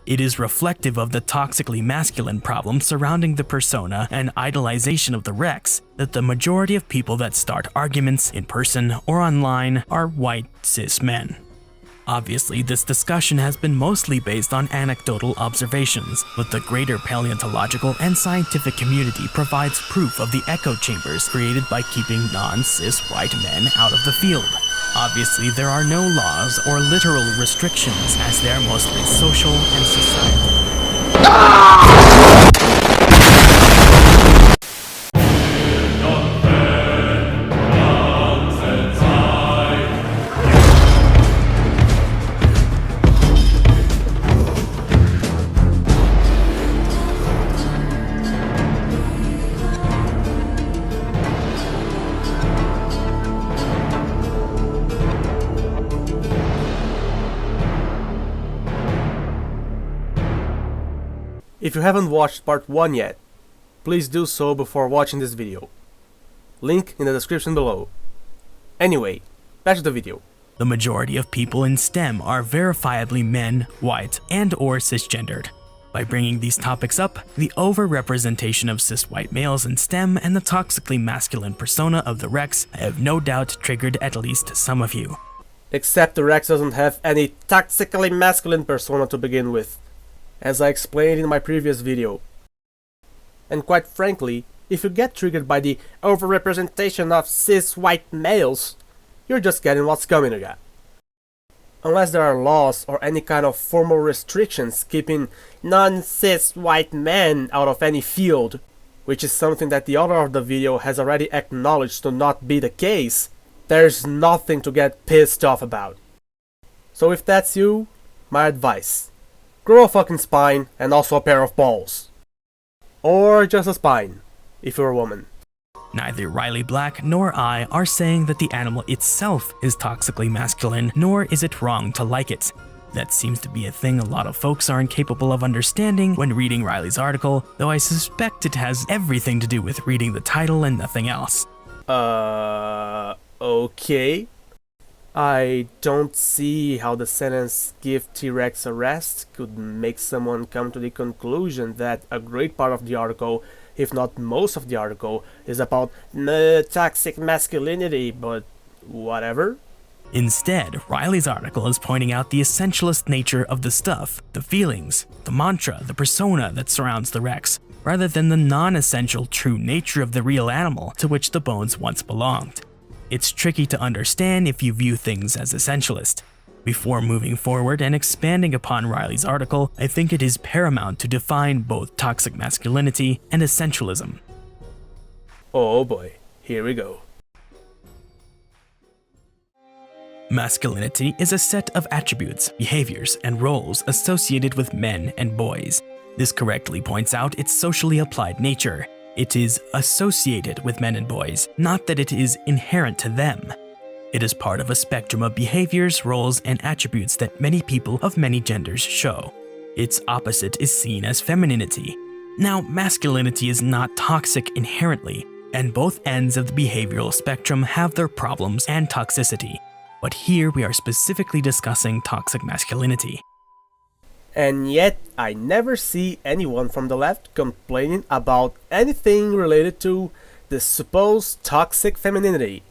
It is reflective of the toxically masculine problem surrounding the persona and idolization of the Rex that the majority of people that start arguments in person or online are white cis men. Obviously, this discussion has been mostly based on anecdotal observations, but the greater paleontological and scientific community provides proof of the echo chambers created by keeping non-cis white men out of the field. Obviously, there are no laws or literal restrictions, as they are mostly social and societal. If you haven't watched part 1 yet, please do so before watching this video. Link in the description below. Anyway, back to the video. The majority of people in STEM are verifiably men, white, and/or cisgendered. By bringing these topics up, the overrepresentation of cis white males in STEM and the toxically masculine persona of the Rex have no doubt triggered at least some of you. Except the Rex doesn't have any toxically masculine persona to begin with, as I explained in my previous video. And quite frankly, if you get triggered by the overrepresentation of cis white males, you're just getting what's coming to you. Unless there are laws or any kind of formal restrictions keeping non-cis white men out of any field, which is something that the author of the video has already acknowledged to not be the case, there's nothing to get pissed off about. So if that's you, my advice: grow a fucking spine and also a pair of balls. Or just a spine, if you're a woman. Neither Riley Black nor I are saying that the animal itself is toxically masculine, nor is it wrong to like it. That seems to be a thing a lot of folks are incapable of understanding when reading Riley's article, though I suspect it has everything to do with reading the title and nothing else. Okay. I don't see how the sentence "give T-Rex a rest" could make someone come to the conclusion that a great part of the article, if not most of the article, is about toxic masculinity, but whatever. Instead, Riley's article is pointing out the essentialist nature of the stuff, the feelings, the mantra, the persona that surrounds the Rex, rather than the non-essential true nature of the real animal to which the bones once belonged. It's tricky to understand if you view things as essentialist. Before moving forward and expanding upon Riley's article, I think it is paramount to define both toxic masculinity and essentialism. Oh boy, here we go. Masculinity is a set of attributes, behaviors, and roles associated with men and boys. This correctly points out its socially applied nature. It is associated with men and boys, not that it is inherent to them. It is part of a spectrum of behaviors, roles, and attributes that many people of many genders show. Its opposite is seen as femininity. Now, masculinity is not toxic inherently, and both ends of the behavioral spectrum have their problems and toxicity. But here we are specifically discussing toxic masculinity. And yet, I never see anyone from the left complaining about anything related to the supposed toxic femininity.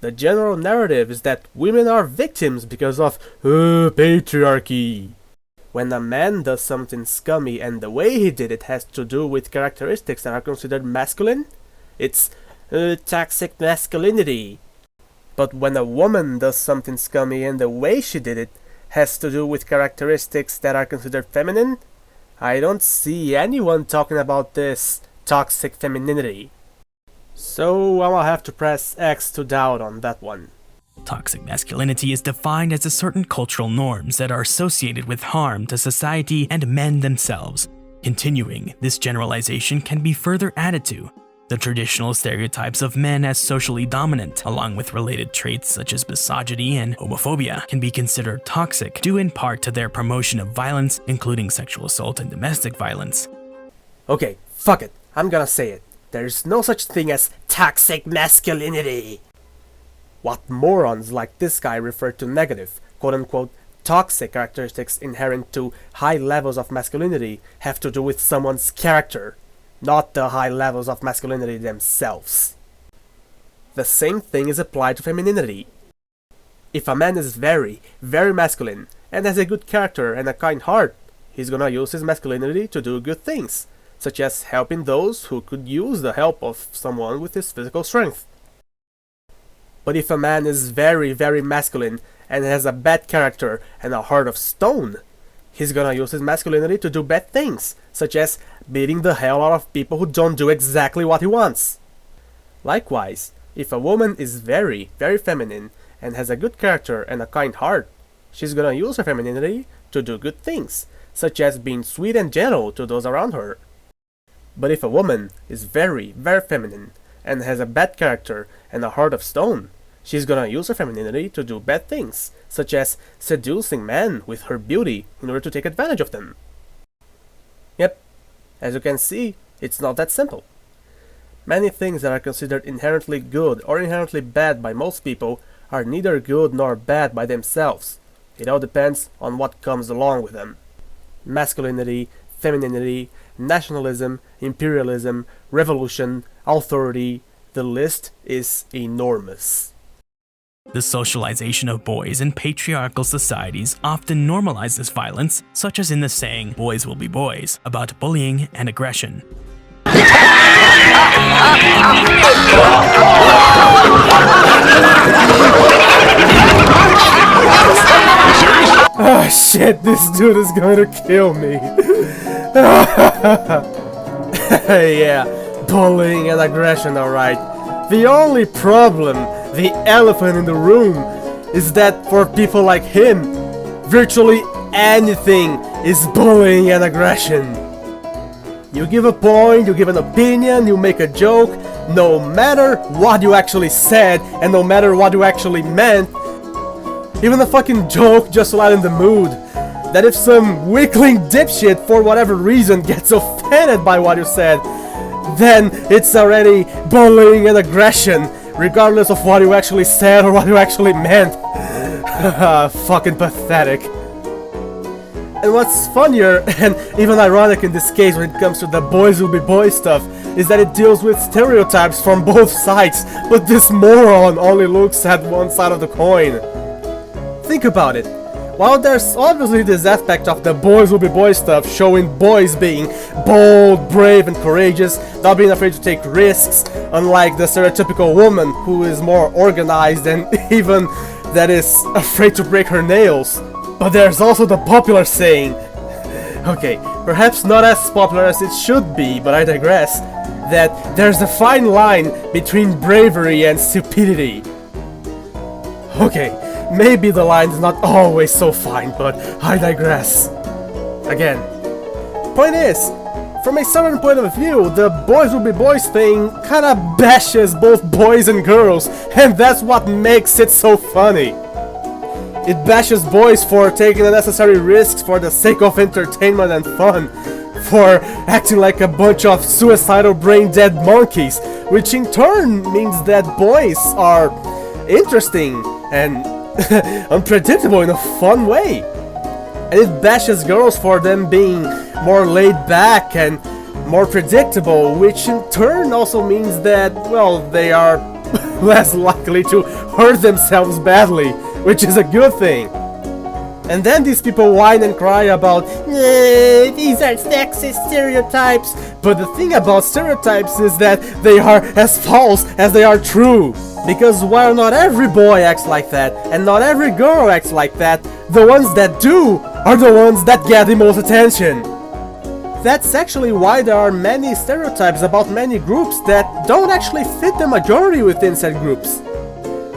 The general narrative is that women are victims because of patriarchy. When a man does something scummy and the way he did it has to do with characteristics that are considered masculine, it's toxic masculinity. But when a woman does something scummy and the way she did it has to do with characteristics that are considered feminine, I don't see anyone talking about this toxic femininity. So I'll have to press X to doubt on that one. Toxic masculinity is defined as a certain cultural norms that are associated with harm to society and men themselves. Continuing, this generalization can be further added to the traditional stereotypes of men as socially dominant, along with related traits such as misogyny and homophobia, can be considered toxic due in part to their promotion of violence, including sexual assault and domestic violence. Okay, fuck it, I'm gonna say it. There's no such thing as toxic masculinity. What morons like this guy refer to negative, quote-unquote, Toxic characteristics inherent to high levels of masculinity have to do with someone's character, not the high levels of masculinity themselves. The same thing is applied to femininity. If a man is very, very masculine and has a good character and a kind heart, he's gonna use his masculinity to do good things, such as helping those who could use the help of someone with his physical strength. But if a man is very, very masculine and has a bad character and a heart of stone, he's gonna use his masculinity to do bad things, such as beating the hell out of people who don't do exactly what he wants. Likewise, if a woman is very, very feminine and has a good character and a kind heart, she's gonna use her femininity to do good things, such as being sweet and gentle to those around her. But if a woman is very, very feminine and has a bad character and a heart of stone, she's gonna use her femininity to do bad things, such as seducing men with her beauty in order to take advantage of them. Yep, as you can see, it's not that simple. Many things that are considered inherently good or inherently bad by most people are neither good nor bad by themselves. It all depends on what comes along with them. Masculinity, femininity, nationalism, imperialism, revolution, authority, the list is enormous. The socialization of boys in patriarchal societies often normalizes violence, such as in the saying, "boys will be boys," about bullying and aggression. Oh shit, this dude is going to kill me. Yeah, bullying and aggression, alright. The only problem, the elephant in the room, is that for people like him, virtually anything is bullying and aggression. You give a point, you give an opinion, you make a joke, no matter what you actually said and no matter what you actually meant, even a fucking joke just to lighten the mood, that if some weakling dipshit for whatever reason gets offended by what you said, then it's already bullying and aggression, regardless of what you actually said or what you actually meant. Fucking pathetic. And what's funnier, and even ironic in this case when it comes to the boys will be boys stuff, is that it deals with stereotypes from both sides, but this moron only looks at one side of the coin. Think about it. While there's obviously this aspect of the boys will be boys stuff showing boys being bold, brave and courageous, not being afraid to take risks, unlike the stereotypical woman who is more organized and even that is afraid to break her nails. But there's also the popular saying, okay, perhaps not as popular as it should be, but I digress, that there's a fine line between bravery and stupidity. Okay, maybe the line's not always so fine, but I digress. Again, point is, from a certain point of view, the boys will be boys thing kinda bashes both boys and girls, and that's what makes it so funny. It bashes boys for taking unnecessary risks for the sake of entertainment and fun, for acting like a bunch of suicidal brain-dead monkeys, which in turn means that boys are interesting and unpredictable in a fun way. And it bashes girls for them being more laid back and more predictable, which in turn also means that, well, they are less likely to hurt themselves badly, which is a good thing. And then these people whine and cry about, these are sexist stereotypes. But the thing about stereotypes is that they are as false as they are true. Because while not every boy acts like that, and not every girl acts like that, the ones that do are the ones that get the most attention. That's actually why there are many stereotypes about many groups that don't actually fit the majority within said groups.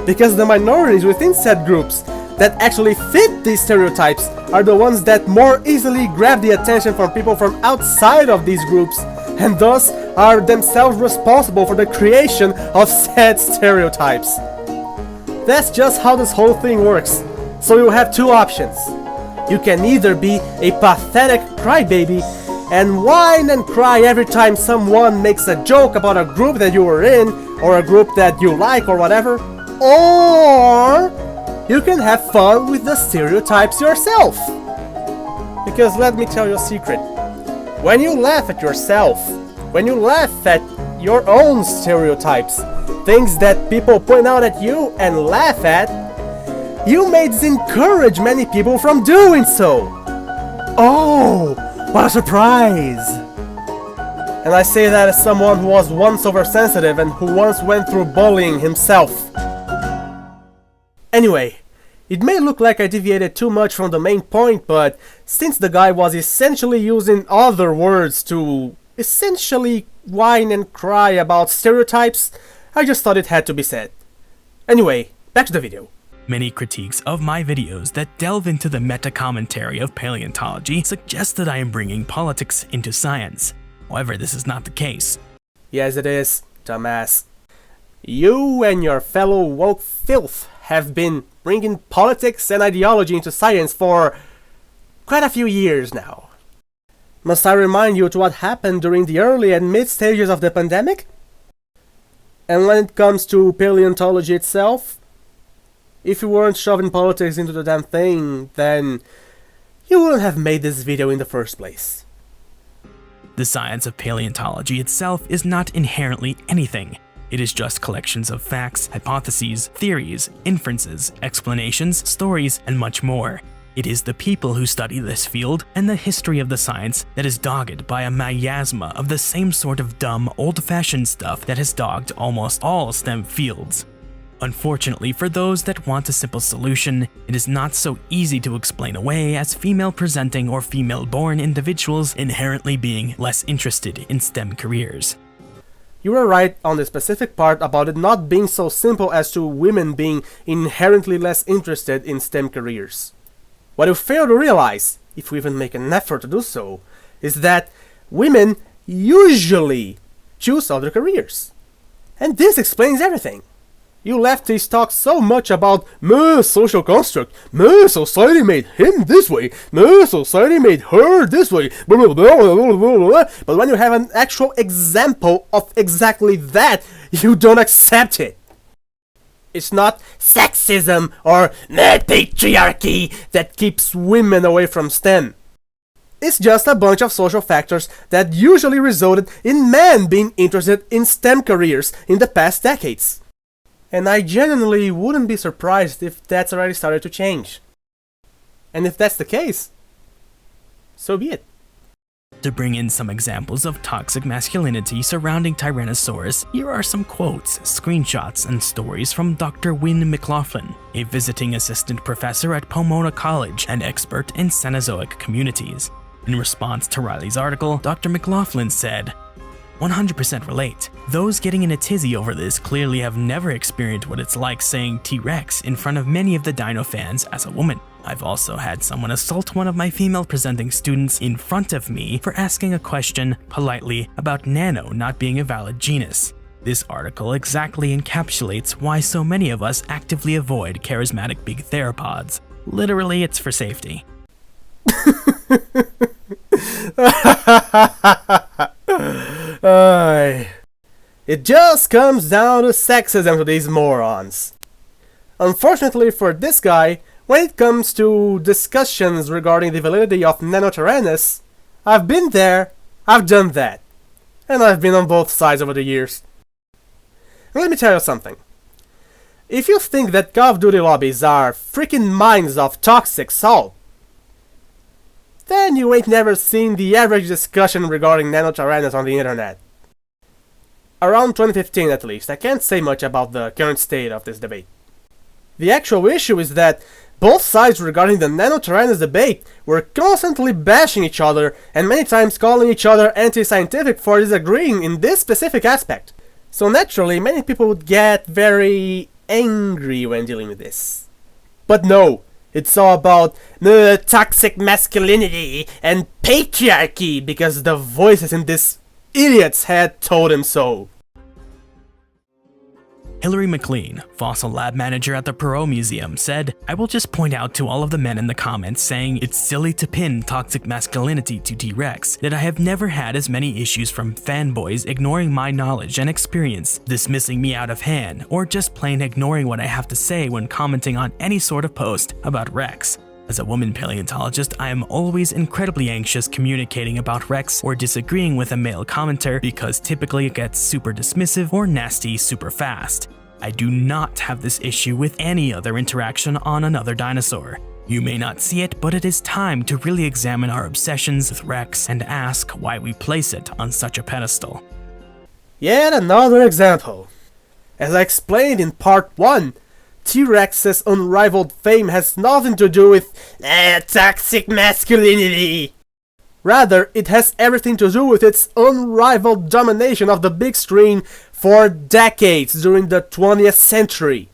Because the minorities within said groups that actually fit these stereotypes are the ones that more easily grab the attention from people from outside of these groups, and thus are themselves responsible for the creation of said stereotypes. That's just how this whole thing works. So you have two options. You can either be a pathetic crybaby and whine and cry every time someone makes a joke about a group that you were in, or a group that you like or whatever, or you can have fun with the stereotypes yourself. Because let me tell you a secret. When you laugh at yourself, when you laugh at your own stereotypes, things that people point out at you and laugh at, you may discourage many people from doing so. Oh, what a surprise! And I say that as someone who was once oversensitive and who once went through bullying himself. Anyway, it may look like I deviated too much from the main point, but since the guy was essentially using other words to essentially whine and cry about stereotypes, I just thought it had to be said. Anyway, back to the video. Many critiques of my videos that delve into the meta-commentary of paleontology suggest that I am bringing politics into science. However, this is not the case. Yes, it is, dumbass. You and your fellow woke filth have been bringing politics and ideology into science for quite a few years now. Must I remind you to what happened during the early and mid stages of the pandemic? And when it comes to paleontology itself, if you weren't shoving politics into the damn thing, then you wouldn't have made this video in the first place. The science of paleontology itself is not inherently anything. It is just collections of facts, hypotheses, theories, inferences, explanations, stories, and much more. It is the people who study this field and the history of the science that is dogged by a miasma of the same sort of dumb, old-fashioned stuff that has dogged almost all STEM fields. Unfortunately, for those that want a simple solution, it is not so easy to explain away as female-presenting or female-born individuals inherently being less interested in STEM careers. You were right on the specific part about it not being so simple as to women being inherently less interested in STEM careers. What you fail to realize, if we even make an effort to do so, is that women usually choose other careers. And this explains everything. You lefties talk so much about social construct, society made him this way, society made her this way, blah, blah, blah, blah, blah, blah. But when you have an actual example of exactly that, you don't accept it. It's not sexism or patriarchy that keeps women away from STEM. It's just a bunch of social factors that usually resulted in men being interested in STEM careers in the past decades. And I genuinely wouldn't be surprised if that's already started to change. And if that's the case, so be it. To bring in some examples of toxic masculinity surrounding Tyrannosaurus, here are some quotes, screenshots, and stories from Dr. Wynne McLaughlin, a visiting assistant professor at Pomona College and expert in Cenozoic communities. In response to Riley's article, Dr. McLaughlin said, 100% relate. Those getting in a tizzy over this clearly have never experienced what it's like saying T-Rex in front of many of the dino fans as a woman. I've also had someone assault one of my female-presenting students in front of me for asking a question politely about nano not being a valid genus. This article exactly encapsulates why so many of us actively avoid charismatic big theropods. Literally, it's for safety. It just comes down to sexism to these morons. Unfortunately for this guy, when it comes to discussions regarding the validity of Nanotyrannus, I've been there, I've done that, and I've been on both sides over the years. Let me tell you something. If you think that Call of Duty lobbies are freaking mines of toxic salt, then you ain't never seen the average discussion regarding Nanotyrannus on the internet. Around 2015 at least, I can't say much about the current state of this debate. The actual issue is that both sides regarding the Nanotyrannus debate were constantly bashing each other and many times calling each other anti-scientific for disagreeing in this specific aspect. So naturally, many people would get very angry when dealing with this. But no, it's all about toxic masculinity and patriarchy because the voices in this idiot's head told him so. Hillary McLean, fossil lab manager at the Perot Museum, said, "I will just point out to all of the men in the comments saying it's silly to pin toxic masculinity to T-Rex that I have never had as many issues from fanboys ignoring my knowledge and experience, dismissing me out of hand, or just plain ignoring what I have to say when commenting on any sort of post about Rex. As a woman paleontologist, I am always incredibly anxious communicating about Rex or disagreeing with a male commenter because typically it gets super dismissive or nasty super fast. I do not have this issue with any other interaction on another dinosaur. You may not see it, but it is time to really examine our obsessions with Rex and ask why we place it on such a pedestal." Yet another example. As I explained in part 1, T-Rex's unrivaled fame has nothing to do with toxic masculinity. Rather, it has everything to do with its unrivaled domination of the big screen for decades during the 20th century.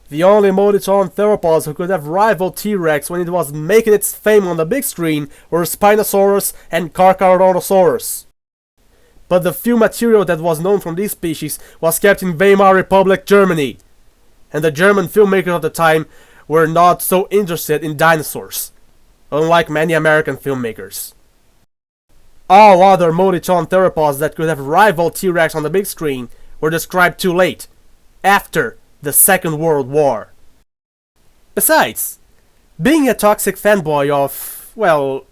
The only Moditon theropods who could have rivaled T-Rex when it was making its fame on the big screen were Spinosaurus and Carcharodontosaurus. But the few material that was known from these species was kept in Weimar Republic, Germany, and the German filmmakers of the time were not so interested in dinosaurs, unlike many American filmmakers. All other Moditon theropods that could have rivaled T-Rex on the big screen were described too late, after the Second World War. Besides, being a toxic fanboy of, well,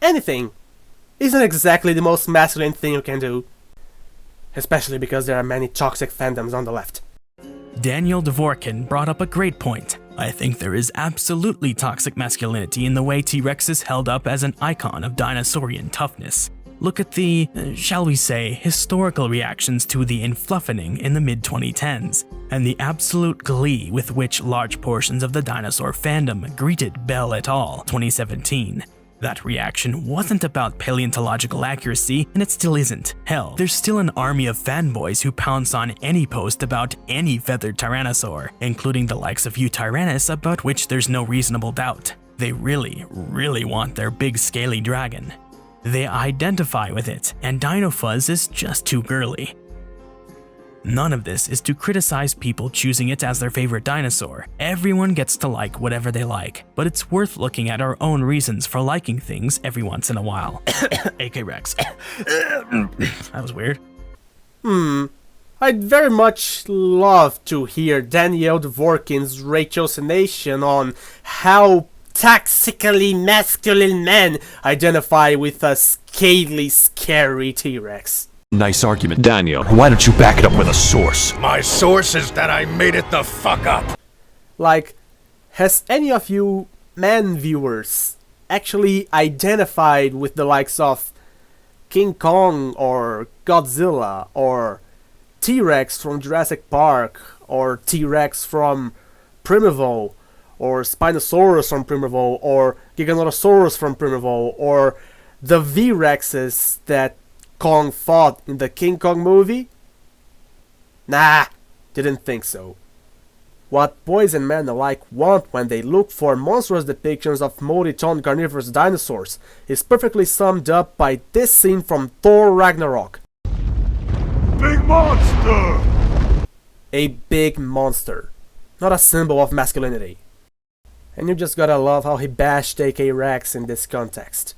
anything, isn't exactly the most masculine thing you can do. Especially because there are many toxic fandoms on the left. Daniel Dvorkin brought up a great point. I think there is absolutely toxic masculinity in the way T-Rex is held up as an icon of dinosaurian toughness. Look at the, shall we say, historical reactions to the influffening in the mid-2010s, and the absolute glee with which large portions of the dinosaur fandom greeted Bell et al. 2017. That reaction wasn't about paleontological accuracy, and it still isn't. Hell, there's still an army of fanboys who pounce on any post about any feathered tyrannosaur, including the likes of Eutyrannus, about which there's no reasonable doubt. They really, really want their big scaly dragon. They identify with it, and Dino Fuzz is just too girly. None of this is to criticize people choosing it as their favorite dinosaur. Everyone gets to like whatever they like, but it's worth looking at our own reasons for liking things every once in a while. AK Rex. That was weird. I'd very much love to hear Daniel Dvorkin's ratiocination on how toxically masculine men identify with a scaly, scary T-Rex. Nice argument, Daniel. Why don't you back it up with a source? My source is that I made it the fuck up. Like, has any of you man viewers actually identified with the likes of King Kong or Godzilla or T-Rex from Jurassic Park or T-Rex from Primeval or Spinosaurus from Primeval or Giganotosaurus from Primeval or the V-Rexes that Kong fought in the King Kong movie? Nah, didn't think so. What boys and men alike want when they look for monstrous depictions of Moditon carnivorous dinosaurs is perfectly summed up by this scene from Thor Ragnarok. Big monster! A big monster, not a symbol of masculinity. And you just gotta love how he bashed AK Rex in this context.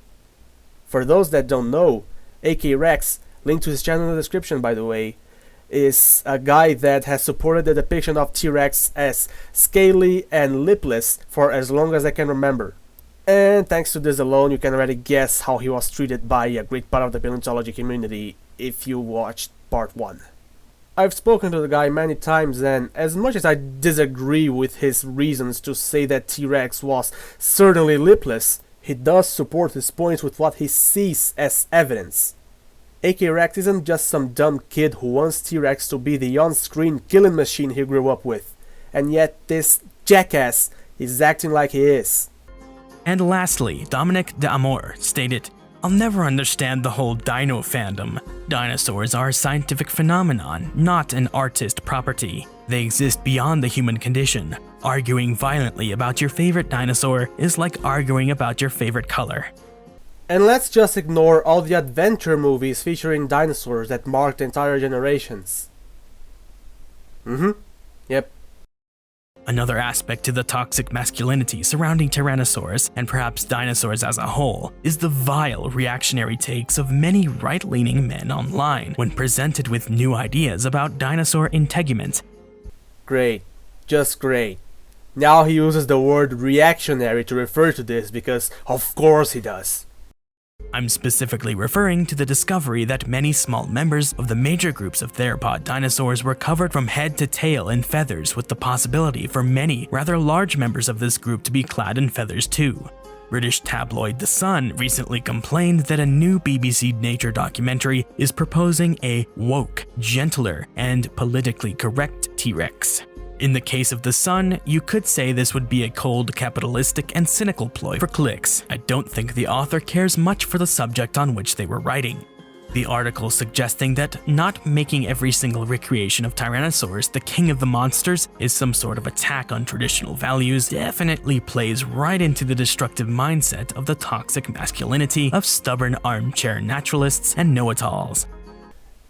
For those that don't know, AK Rex, linked to his channel in the description by the way, is a guy that has supported the depiction of T-Rex as scaly and lipless for as long as I can remember. And thanks to this alone, you can already guess how he was treated by a great part of the paleontology community if you watched part 1. I've spoken to the guy many times, and as much as I disagree with his reasons to say that T-Rex was certainly lipless, he does support his points with what he sees as evidence. AK Rex isn't just some dumb kid who wants T-Rex to be the on-screen killing machine he grew up with, and yet this jackass is acting like he is. And lastly, Dominic D'Amour stated, "I'll never understand the whole dino fandom. Dinosaurs are a scientific phenomenon, not an artist property. They exist beyond the human condition. Arguing violently about your favorite dinosaur is like arguing about your favorite color." And let's just ignore all the adventure movies featuring dinosaurs that marked entire generations. Yep. Another aspect to the toxic masculinity surrounding Tyrannosaurus, and perhaps dinosaurs as a whole, is the vile reactionary takes of many right-leaning men online when presented with new ideas about dinosaur integument. Great. Just great. Now he uses the word reactionary to refer to this because of course he does. I'm specifically referring to the discovery that many small members of the major groups of theropod dinosaurs were covered from head to tail in feathers, with the possibility for many rather large members of this group to be clad in feathers too. British tabloid The Sun recently complained that a new BBC Nature documentary is proposing a woke, gentler, and politically correct T-Rex. In the case of The Sun, you could say this would be a cold, capitalistic, and cynical ploy for clicks. I don't think the author cares much for the subject on which they were writing. The article suggesting that not making every single recreation of Tyrannosaurus the king of the monsters is some sort of attack on traditional values definitely plays right into the destructive mindset of the toxic masculinity of stubborn armchair naturalists and know-it-alls.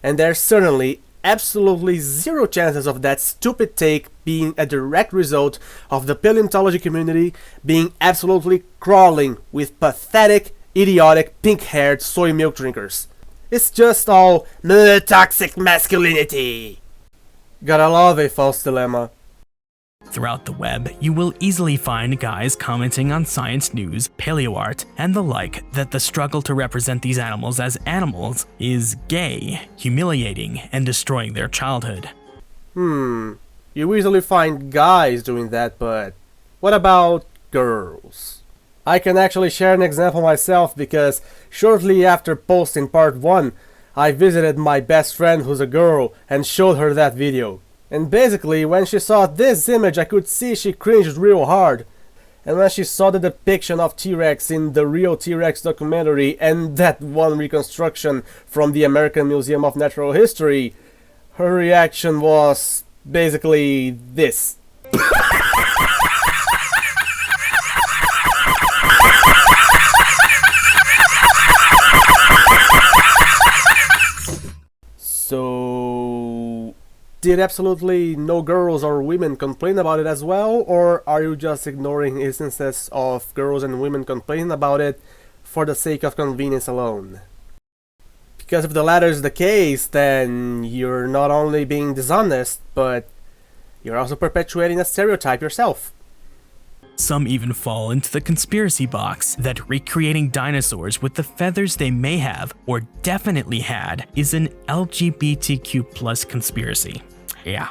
And there's certainly absolutely zero chances of that stupid take being a direct result of the paleontology community being absolutely crawling with pathetic, idiotic, pink-haired soy milk drinkers. It's just all toxic masculinity. Gotta love a false dilemma. Throughout the web, you will easily find guys commenting on science news, paleoart, and the like that the struggle to represent these animals as animals is gay, humiliating, and destroying their childhood. You easily find guys doing that, but what about girls? I can actually share an example myself because shortly after posting part 1, I visited my best friend who's a girl and showed her that video. And basically, when she saw this image, I could see she cringed real hard. And when she saw the depiction of T-Rex in the real T-Rex documentary and that one reconstruction from the American Museum of Natural History, her reaction was basically this. So, did absolutely no girls or women complain about it as well, or are you just ignoring instances of girls and women complaining about it for the sake of convenience alone? Because if the latter is the case, then you're not only being dishonest, but you're also perpetuating a stereotype yourself. Some even fall into the conspiracy box that recreating dinosaurs with the feathers they may have, or definitely had, is an LGBTQ+ conspiracy. Yeah.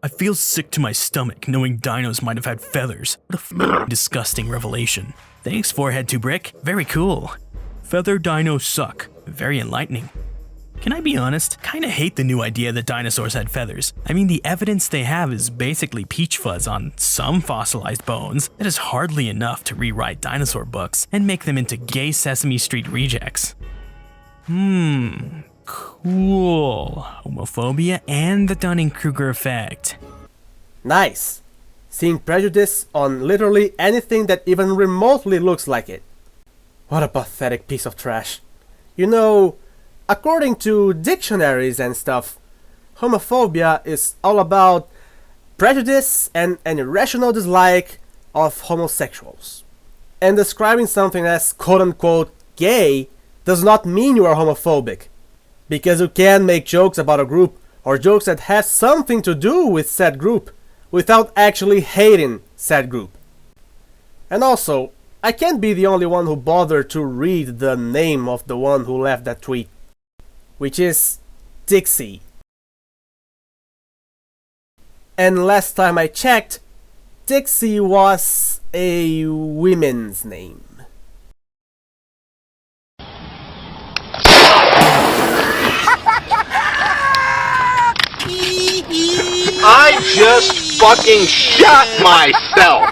I feel sick to my stomach knowing dinos might have had feathers. What a disgusting revelation. Thanks, Forehead to Brick. Very cool. Feather dinos suck. Very enlightening. Can I be honest? Kinda hate the new idea that dinosaurs had feathers. I mean, the evidence they have is basically peach fuzz on some fossilized bones. That is hardly enough to rewrite dinosaur books and make them into gay Sesame Street rejects. Cool. Homophobia and the Dunning-Kruger effect. Nice. Seeing prejudice on literally anything that even remotely looks like it. What a pathetic piece of trash. You know, according to dictionaries and stuff, homophobia is all about prejudice and an irrational dislike of homosexuals. And describing something as quote-unquote gay does not mean you are homophobic, because you can make jokes about a group or jokes that have something to do with said group without actually hating said group. And also, I can't be the only one who bothered to read the name of the one who left that tweet, which is Dixie. And last time I checked, Dixie was a women's name. I just fucking shot myself!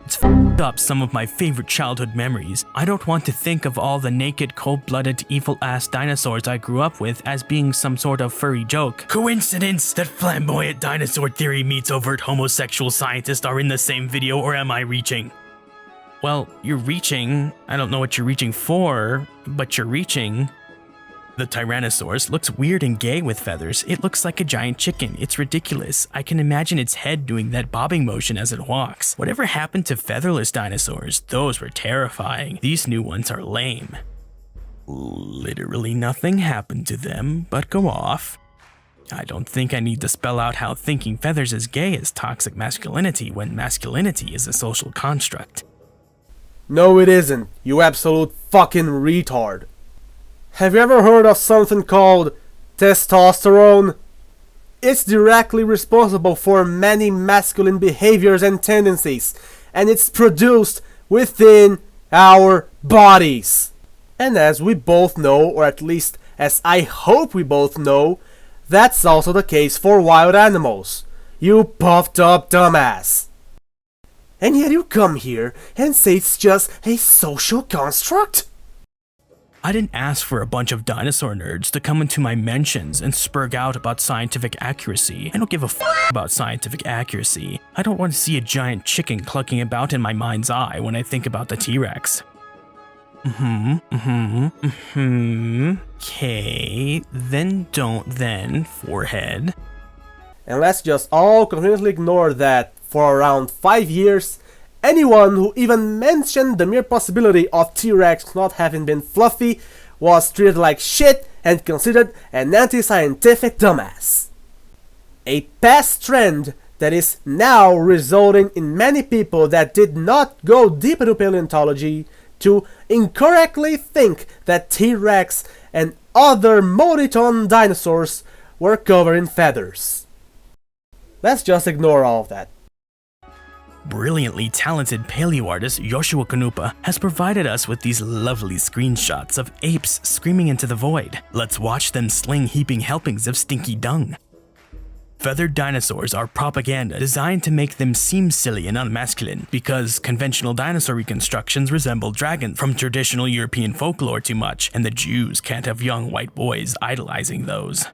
It's f***ed up some of my favorite childhood memories. I don't want to think of all the naked, cold-blooded, evil-ass dinosaurs I grew up with as being some sort of furry joke. Coincidence that flamboyant dinosaur theory meets overt homosexual scientist are in the same video, or am I reaching? Well, you're reaching. I don't know what you're reaching for, but you're reaching. The Tyrannosaurus looks weird and gay with feathers. It looks like a giant chicken. It's ridiculous. I can imagine its head doing that bobbing motion as it walks. Whatever happened to featherless dinosaurs? Those were terrifying. These new ones are lame. Literally nothing happened to them, but go off. I don't think I need to spell out how thinking feathers is gay is toxic masculinity when masculinity is a social construct. No, it isn't, you absolute fucking retard. Have you ever heard of something called testosterone? It's directly responsible for many masculine behaviors and tendencies, and it's produced within our bodies. And as we both know, or at least as I hope we both know, that's also the case for wild animals. You puffed up dumbass. And yet you come here and say it's just a social construct? I didn't ask for a bunch of dinosaur nerds to come into my mentions and spurg out about scientific accuracy. I don't give a f about scientific accuracy. I don't want to see a giant chicken clucking about in my mind's eye when I think about the T-Rex. Okay, then don't then, forehead. And let's just all completely ignore that for around 5 years, anyone who even mentioned the mere possibility of T-Rex not having been fluffy was treated like shit and considered an anti-scientific dumbass. A past trend that is now resulting in many people that did not go deep into paleontology to incorrectly think that T-Rex and other multi-ton dinosaurs were covered in feathers. Let's just ignore all of that. Brilliantly talented paleo artist Yoshua Kanupa has provided us with these lovely screenshots of apes screaming into the void. Let's watch them sling heaping helpings of stinky dung. Feathered dinosaurs are propaganda designed to make them seem silly and unmasculine because conventional dinosaur reconstructions resemble dragons from traditional European folklore too much, and the Jews can't have young white boys idolizing those.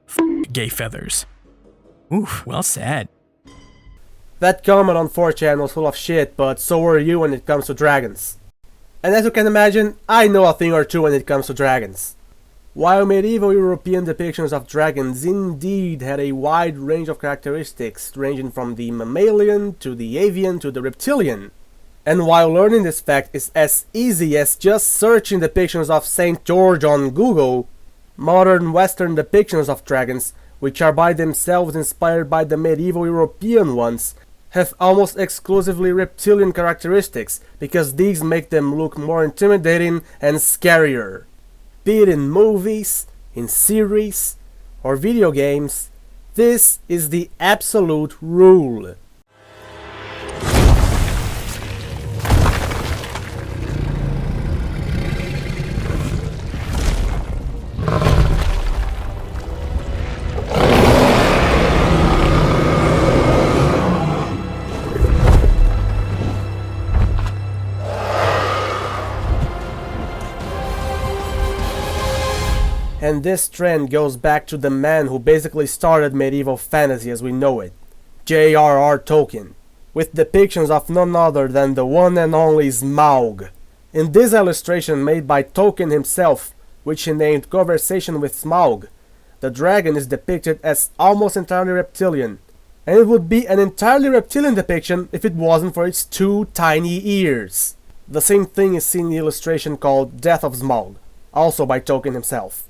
Gay feathers. Oof, well said. That comment on 4chan was full of shit, but so were you when it comes to dragons. And as you can imagine, I know a thing or two when it comes to dragons. While medieval European depictions of dragons indeed had a wide range of characteristics, ranging from the mammalian to the avian to the reptilian, and while learning this fact is as easy as just searching depictions of St. George on Google, modern Western depictions of dragons, which are by themselves inspired by the medieval European ones, have almost exclusively reptilian characteristics, because these make them look more intimidating and scarier. Be it in movies, in series, or video games, this is the absolute rule. And this trend goes back to the man who basically started medieval fantasy as we know it, J.R.R. Tolkien, with depictions of none other than the one and only Smaug. In this illustration made by Tolkien himself, which he named Conversation with Smaug, the dragon is depicted as almost entirely reptilian, and it would be an entirely reptilian depiction if it wasn't for its two tiny ears. The same thing is seen in the illustration called Death of Smaug, also by Tolkien himself.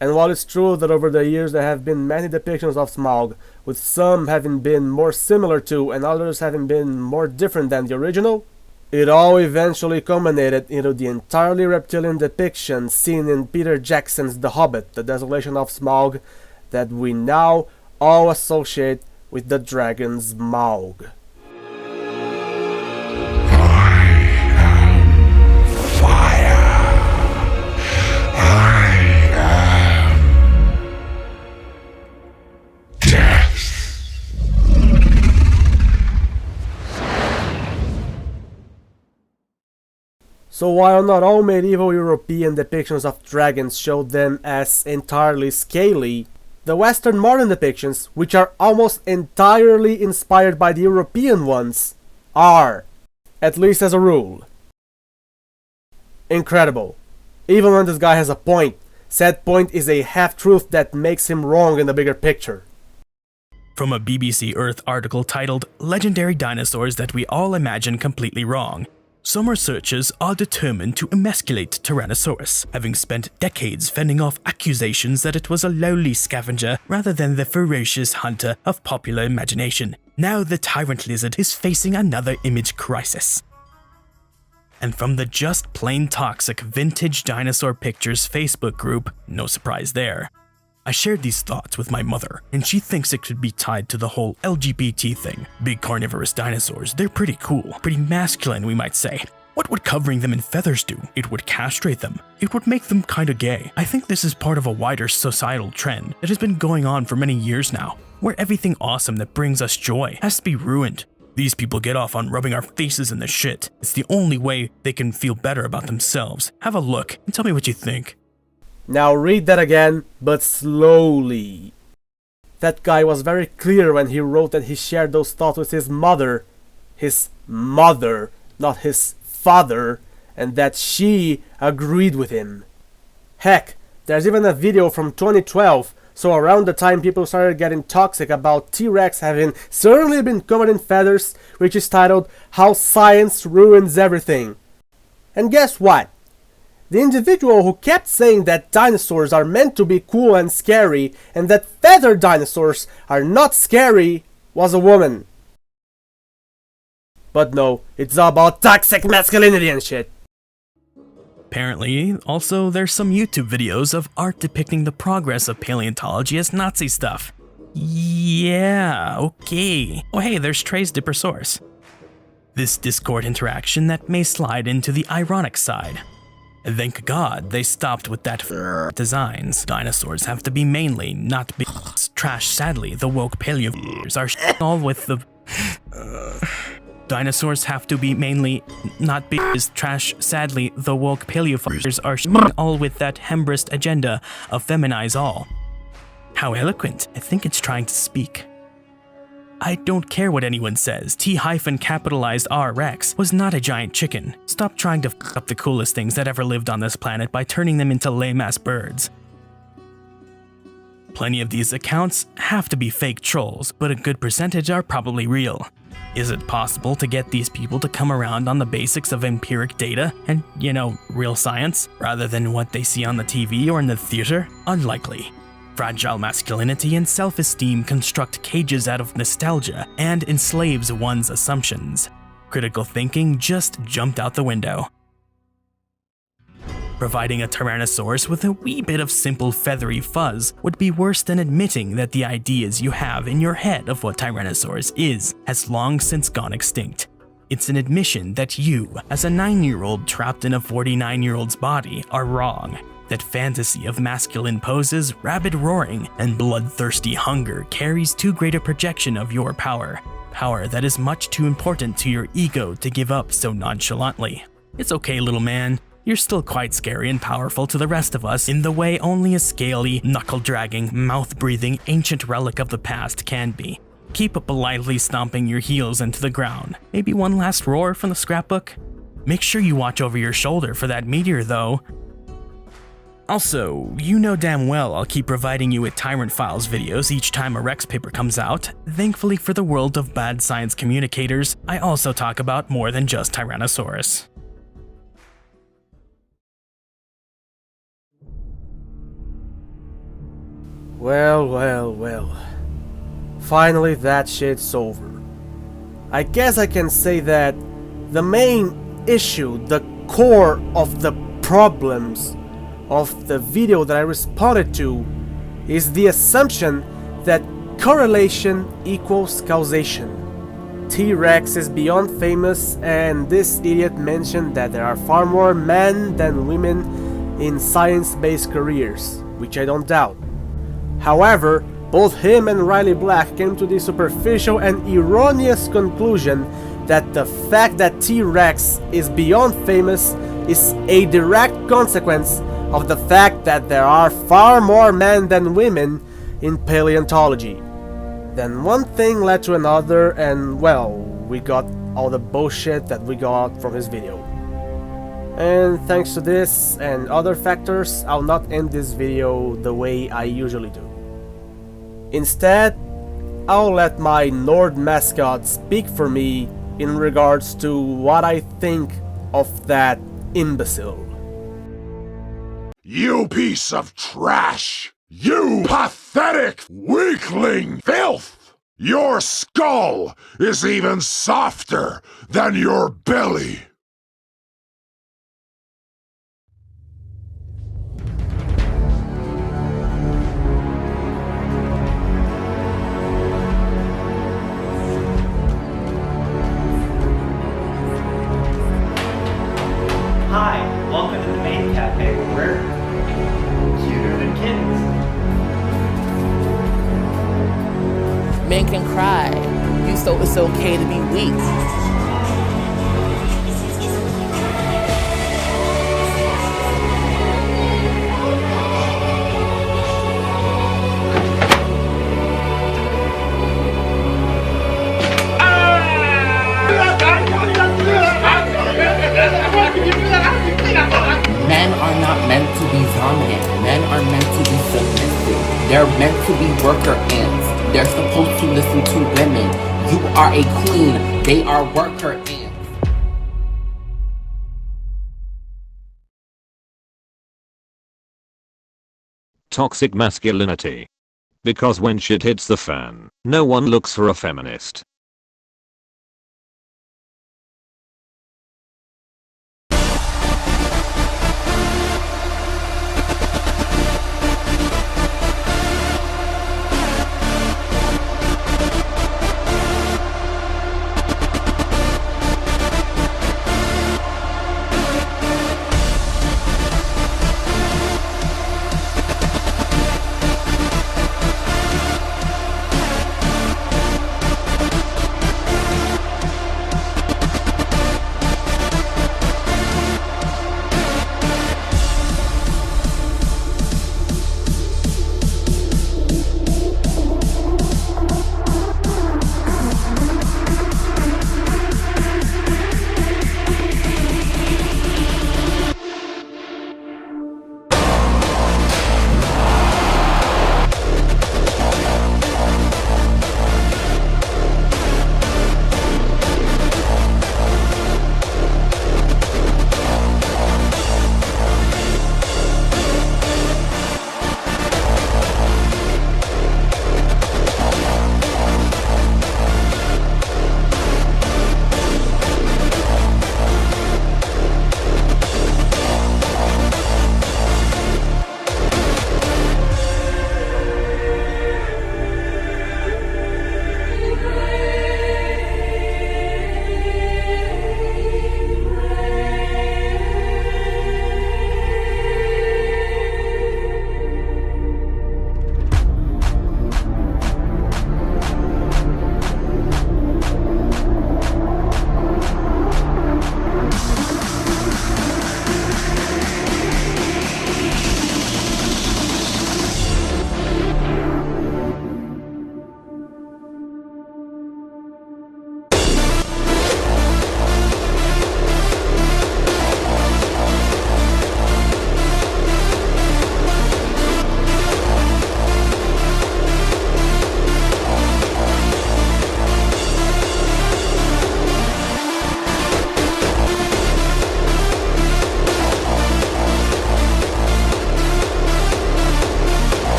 And while it's true that over the years there have been many depictions of Smaug, with some having been more similar to and others having been more different than the original, it all eventually culminated into the entirely reptilian depiction seen in Peter Jackson's The Hobbit, The Desolation of Smaug, that we now all associate with the dragon Smaug. So while not all medieval European depictions of dragons showed them as entirely scaly, the Western modern depictions, which are almost entirely inspired by the European ones, are, at least as a rule. Incredible. Even when this guy has a point, Said point is a half-truth that makes him wrong in the bigger picture. From a BBC Earth article titled Legendary Dinosaurs That We All Imagine Completely Wrong. Some researchers are determined to emasculate Tyrannosaurus, having spent decades fending off accusations that it was a lowly scavenger rather than the ferocious hunter of popular imagination. Now the tyrant lizard is facing another image crisis. And from the Just Plain Toxic Vintage Dinosaur Pictures Facebook group, no surprise there. I shared these thoughts with my mother, and she thinks it could be tied to the whole LGBT thing. Big carnivorous dinosaurs, they're pretty cool, pretty masculine we might say. What would covering them in feathers do? It would castrate them. It would make them kinda gay. I think this is part of a wider societal trend that has been going on for many years now, where everything awesome that brings us joy has to be ruined. These people get off on rubbing our faces in the shit. It's the only way they can feel better about themselves. Have a look and tell me what you think. Now read that again, but slowly. That guy was very clear when he wrote that he shared those thoughts with his mother. His mother, not his father, and that she agreed with him. Heck, there's even a video from 2012, so around the time people started getting toxic about T-Rex having certainly been covered in feathers, which is titled How Science Ruins Everything. And guess what? The individual who kept saying that dinosaurs are meant to be cool and scary and that feathered dinosaurs are not scary was a woman. But no, it's all about toxic masculinity and shit. Apparently, also there's some YouTube videos of art depicting the progress of paleontology as Nazi stuff. Yeah, okay. Oh hey, there's Trey's Dippersaurus. This Discord interaction that may slide into the ironic side. Thank God they stopped with that designs. Dinosaurs have to be mainly, not be trash. Sadly, the woke paleoviewers are all with the... Dinosaurs have to be mainly, not be trash. Sadly, the woke paleoviewers are all with that hembrist agenda of feminize all. How eloquent. I think it's trying to speak. I don't care what anyone says, T-capitalized R-Rex was not a giant chicken. Stop trying to f up the coolest things that ever lived on this planet by turning them into lame-ass birds. Plenty of these accounts have to be fake trolls, but a good percentage are probably real. Is it possible to get these people to come around on the basics of empiric data and, real science, rather than what they see on the TV or in the theater? Unlikely. Fragile masculinity and self-esteem construct cages out of nostalgia and enslaves one's assumptions. Critical thinking just jumped out the window. Providing a Tyrannosaurus with a wee bit of simple feathery fuzz would be worse than admitting that the ideas you have in your head of what Tyrannosaurus is has long since gone extinct. It's an admission that you, as a 9-year-old trapped in a 49-year-old's body, are wrong. That fantasy of masculine poses, rabid roaring, and bloodthirsty hunger carries too great a projection of your power. Power that is much too important to your ego to give up so nonchalantly. It's okay, little man. You're still quite scary and powerful to the rest of us in the way only a scaly, knuckle-dragging, mouth-breathing ancient relic of the past can be. Keep politely stomping your heels into the ground. Maybe one last roar from the scrapbook? Make sure you watch over your shoulder for that meteor, though. Also, you know damn well I'll keep providing you with Tyrant Files videos each time a Rex paper comes out. Thankfully for the world of bad science communicators, I also talk about more than just Tyrannosaurus. Well. Finally that shit's over. I guess I can say that the main issue, the core of the problems of the video that I responded to is the assumption that correlation equals causation. T-Rex is beyond famous, and this idiot mentioned that there are far more men than women in science-based careers, which I don't doubt. However, both him and Riley Black came to the superficial and erroneous conclusion that the fact that T-Rex is beyond famous is a direct consequence of the fact that there are far more men than women in paleontology. Then one thing led to another, and well, we got all the bullshit that we got from his video. And thanks to this and other factors, I'll not end this video the way I usually do. Instead, I'll let my Nord mascot speak for me in regards to what I think of that imbecile. You piece of trash! You pathetic weakling filth! Your skull is even softer than your belly! Hi, welcome to the main cafe where we're cuter than kittens. Men can cry. It's okay to be weak. Men are not meant to be dominant. Men are meant to be submissive. They're meant to be worker ants. They're supposed to listen to women. You are a queen. They are worker ants. Toxic masculinity. Because when shit hits the fan, no one looks for a feminist.